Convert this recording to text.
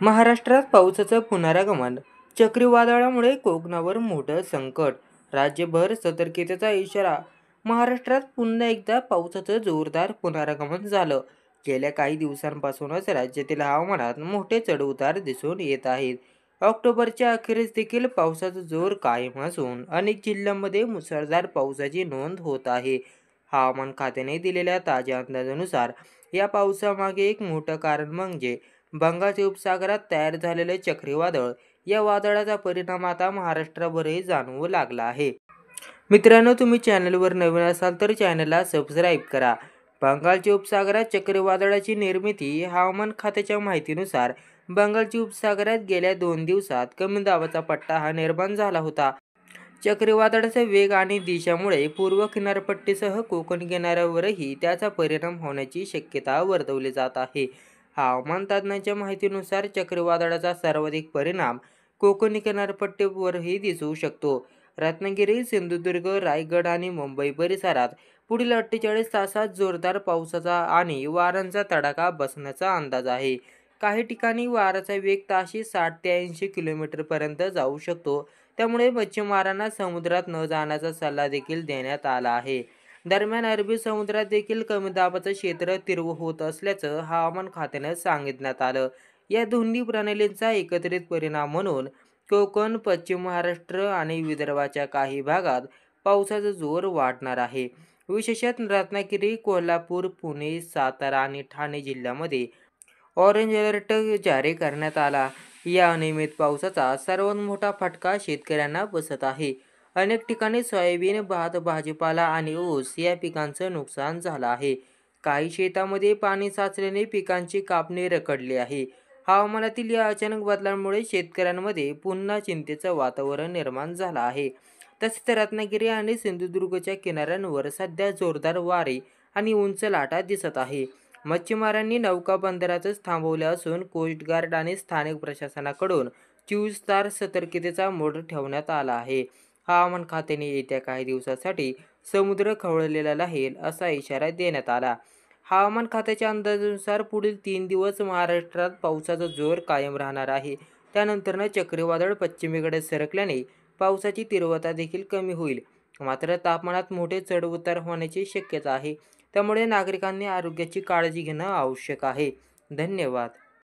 महाराष्ट्रात पावसाचं पुनरागमन. चक्रीवादळामुळे कोकणावर मोठं संकट. राज्यभर सतर्कतेचा इशारा. महाराष्ट्रात पुन्हा एकदा पावसाचं जोरदार पुनरागमन झालं. गेल्या काही दिवसांपासूनच राज्यातील हवामानात मोठे चढउतार दिसून येत आहेत. ऑक्टोबरच्या अखेरीस देखील पावसाचा जोर कायम असून अनेक जिल्ह्यांमध्ये मुसळधार पावसाची नोंद होत आहे. हवामान खात्याने दिलेल्या ताज्या अंदाजानुसार या पावसामागे एक मोठं कारण म्हणजे बंगालच्या उपसागरात तयार झालेले चक्रीवादळ. या वादळाचा परिणाम आता महाराष्ट्रावरही जाणवू लागला आहे. मित्रांनो, तुम्ही चॅनलवर नवीन असाल तर चॅनलला सबस्क्राईब करा. बंगालच्या उपसागरात चक्रीवादळाची निर्मिती. हवामान खात्याच्या माहितीनुसार बंगालच्या उपसागरात गेल्या 2 दिवसात कमी दाबाचा पट्टा हा निर्माण झाला होता. चक्रीवादळाचा वेग आणि दिशामुळे पूर्व किनारपट्टीसह कोकण किनाऱ्यावरही त्याचा परिणाम होण्याची शक्यता वर्तवली जात आहे. हवामान तज्ज्ञांच्या माहितीनुसार चक्रीवादळाचा सर्वाधिक परिणाम कोकणी किनारपट्टीवरही दिसू शकतो. रत्नागिरी, सिंधुदुर्ग, रायगड आणि मुंबई परिसरात पुढील 48 तासात जोरदार पावसाचा आणि वाऱ्यांचा तडाखा बसण्याचा अंदाज आहे. काही ठिकाणी वाऱ्याचा वेग ताशी 60 ते 80 किलोमीटरपर्यंत जाऊ शकतो. त्यामुळे मच्छीमारांना समुद्रात न जाण्याचा सल्ला देखील देण्यात आला आहे. दरम्यान अरबी समुद्रात देखील कमी दाबाचं क्षेत्र तीव्र होत असल्याचं हवामान खात्यानं सांगण्यात आलं. या दोन्ही प्रणालींचा एकत्रित परिणाम म्हणून कोकण, पश्चिम महाराष्ट्र आणि विदर्भाच्या काही भागात पावसाचा जोर वाढणार आहे. विशेषतः रत्नागिरी, कोल्हापूर, पुणे, सातारा आणि ठाणे जिल्ह्यामध्ये ऑरेंज अलर्ट जारी करण्यात आला. या अनियमित पावसाचा सर्वात मोठा फटका शेतकऱ्यांना बसत आहे. अनेक ठिकाणी सोयाबीन, भात, भाजीपाला आणि ऊस या पिकांचं नुकसान झालं आहे. काही शेतामध्ये पाणी साचल्याने पिकांची कापणी रखडली आहे. हवामानातील या अचानक बदलांमुळे शेतकऱ्यांमध्ये पुन्हा चिंतेचं वातावरण निर्माण झालं आहे. तसेच रत्नागिरी आणि सिंधुदुर्गच्या किनाऱ्यांवर सध्या जोरदार वारे आणि उंच लाटा दिसत आहे. मच्छीमारांनी नौका बंदरातच थांबवल्या असून कोस्टगार्ड आणि स्थानिक प्रशासनाकडून 24 तास सतर्कतेचा मोड ठेवण्यात आला आहे. हवामान खात्याने येत्या काही दिवसांसाठी समुद्र खवळलेला राहील असा इशारा देण्यात आला. हवामान खात्याच्या अंदाजानुसार पुढील 3 दिवस महाराष्ट्रात पावसाचा जोर कायम राहणार आहे. त्यानंतर चक्रीवादळ पश्चिमेकडे सरकल्याने पावसाची तीव्रता देखील कमी होईल. मात्र तापमानात मोठे चढउतार होण्याची शक्यता आहे. त्यामुळे नागरिकांनी आरोग्याची काळजी घेणं आवश्यक आहे. धन्यवाद.